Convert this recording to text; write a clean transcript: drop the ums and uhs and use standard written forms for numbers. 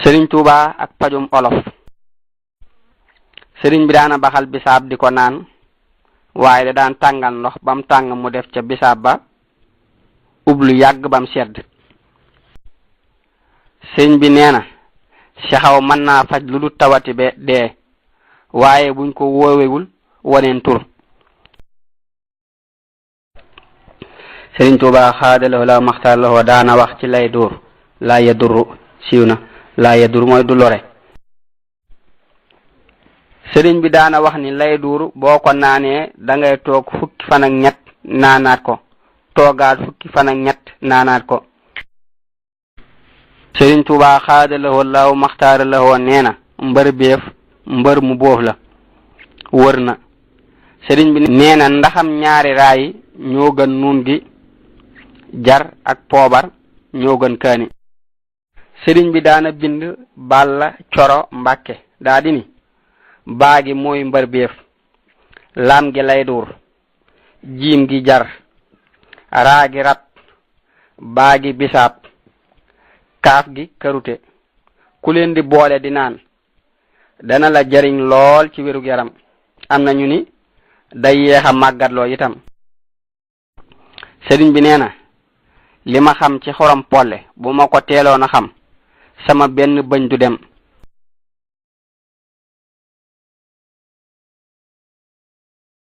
Sëriñ Tuuba ak pajum olof. sëriñ bi daana baxal bisaab di ko naan waaye da daan tàngal ndox bam tàng mu def ca bisaab ba ublu yàgg bam sedd. sëriñ bi nee na saxaw mën naa faj lu du tawati be dee waaye buñ ko woowewul waneen tur. sëriñ Tuuba xaadalawoo la maxtaar lawoo daana wax ci lay dur laa yadurru siiw na laa yadur mooy du lore. sëriñ bi daana wax ni lay duur boo ko naanee dangay toog fukki fan ak ñett naanaat ko toogaat fukki fan ak ñett naanaat ko. sëriñ Tuuba xaadalawoo laaw maxtaara lawoo nee na mbër béef mbër mu boof la wër na. sëriñ bi nee na ndaxam ñaari raay ñoo gën nuun gi jar ak poobar ñoo gën kaani. sëriñ bi daana bind Balla Coro Mbàkke daa di ni baagi mooy mbër béef lam gi lay duur jiim gi jar raagi rat baagi bisaab kaaf gi karute ku leen di boole di naan dana la jariñ lool ci wérug yaram. am na ñu ni day yeexa màggatloo itam. sëriñ bi nee na li ma xam ci xorom polle bu ma ko teeloon a xam sama benn bëñ du dem.